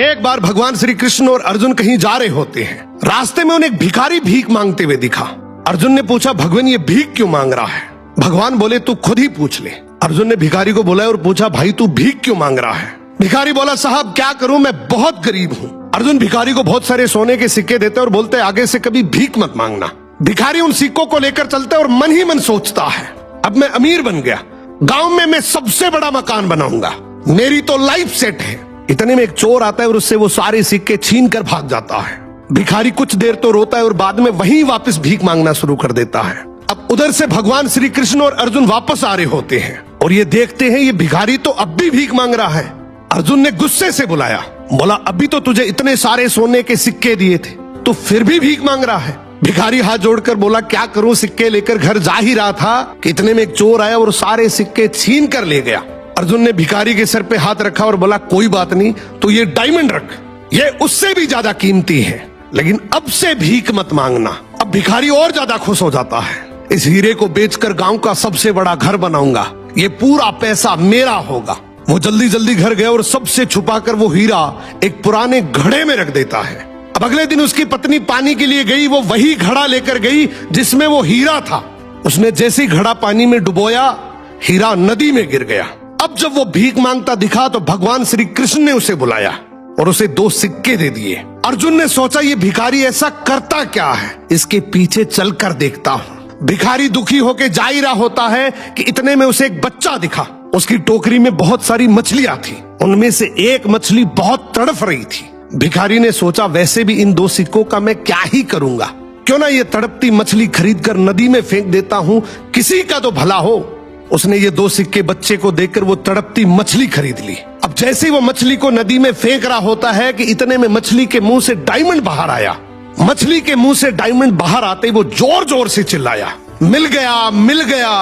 एक बार भगवान श्री कृष्ण और अर्जुन कहीं जा रहे होते हैं। रास्ते में उन्हें एक भिखारी भीख मांगते हुए दिखा। अर्जुन ने पूछा, भगवान ये भीख क्यों मांग रहा है? भगवान बोले, तू खुद ही पूछ ले। अर्जुन ने भिखारी को बोला और पूछा, भाई तू भीख क्यों मांग रहा है? भिखारी बोला, साहब क्या करूं, मैं बहुत गरीब हूँ। अर्जुन भिखारी को बहुत सारे सोने के सिक्के देते और बोलते, आगे से कभी भीख मत मांगना। भिखारी उन सिक्कों को लेकर चलते और मन ही मन सोचता है, अब मैं अमीर बन गया, गांव में मैं सबसे बड़ा मकान बनाऊंगा, मेरी तो लाइफ सेट है। इतने में एक चोर आता है और उससे वो सारे सिक्के छीन कर भाग जाता है। भिखारी कुछ देर तो रोता है और बाद में वहीं वापस भीख मांगना शुरू कर देता है। अब उधर से भगवान श्री कृष्ण और अर्जुन वापस आ रहे होते हैं और ये देखते हैं ये भिखारी तो अब भी भीख मांग रहा है। अर्जुन ने गुस्से से बुलाया, बोला, अभी तो तुझे इतने सारे सोने के सिक्के दिए थे, तो फिर भी भीख मांग रहा है। भिखारी हाथ जोड़कर बोला, क्या करूं, सिक्के लेकर घर जा ही रहा था कि इतने में एक चोर आया और सारे सिक्के छीन कर ले गया। अर्जुन ने भिखारी के सर पे हाथ रखा और बोला, कोई बात नहीं, तो ये डायमंड रख, ये उससे भी ज्यादा कीमती है, लेकिन अब से भीख मत मांगना। अब भिखारी और ज्यादा खुश हो जाता है, इस हीरे को बेचकर गांव का सबसे बड़ा घर बनाऊंगा, ये पूरा पैसा मेरा होगा। वो जल्दी जल्दी घर गया और सबसे छुपाकर वो हीरा एक पुराने घड़े में रख देता है। अब अगले दिन उसकी पत्नी पानी के लिए गई, वो वही घड़ा लेकर गई जिसमें वो हीरा था। उसने जैसे ही घड़ा पानी में डुबोया, हीरा नदी में गिर गया। अब जब वो भीख मांगता दिखा तो भगवान श्री कृष्ण ने उसे बुलाया और उसे 2 सिक्के दे दिए। अर्जुन ने सोचा, ये भिखारी ऐसा करता क्या है, इसके पीछे चलकर देखता हूँ। भिखारी दुखी होकर जा ही रहा होता है कि इतने में उसे एक बच्चा दिखा। उसकी टोकरी में बहुत सारी मछलियां थी, उनमें से एक मछली बहुत तड़फ रही थी। भिखारी ने सोचा, वैसे भी इन 2 सिक्कों का मैं क्या ही करूंगा, क्यों ना ये तड़पती मछली खरीद कर नदी में फेंक देता हूँ, किसी का तो भला हो। उसने ये 2 सिक्के बच्चे को देकर वो तड़पती मछली खरीद ली। अब जैसे ही वो मछली को नदी में फेंक रहा होता है कि इतने में मछली के मुंह से डायमंड बाहर आया। मछली के मुंह से डायमंड बाहर आते ही वो जोर जोर से चिल्लाया, मिल गया, मिल गया।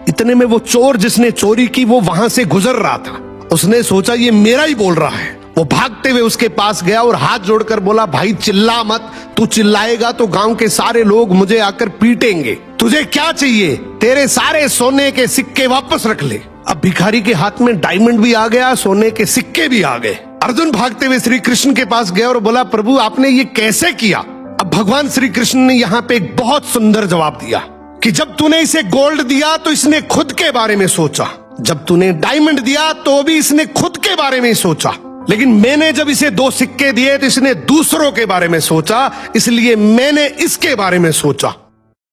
इतने में वो चोर जिसने चोरी की वो वहां से गुजर रहा था। उसने सोचा, ये मेरा ही बोल रहा है। वो भागते हुए उसके पास गया और हाथ जोड़कर बोला, भाई चिल्ला मत, तू चिल्लाएगा तो गांव के सारे लोग मुझे आकर पीटेंगे। तुझे क्या चाहिए? तेरे सारे सोने के सिक्के वापस रख ले। अब भिखारी के हाथ में डायमंड भी आ गया, सोने के सिक्के भी आ गए। अर्जुन भागते हुए श्री कृष्ण के पास गया और बोला, प्रभु आपने ये कैसे किया? अब भगवान श्री कृष्ण ने यहाँ पे एक बहुत सुंदर जवाब दिया कि जब तूने इसे गोल्ड दिया तो इसने खुद के बारे में सोचा, जब तूने डायमंड दिया तो भी इसने खुद के बारे में सोचा, लेकिन मैंने जब इसे 2 सिक्के दिए तो इसने दूसरों के बारे में सोचा, इसलिए मैंने इसके बारे में सोचा।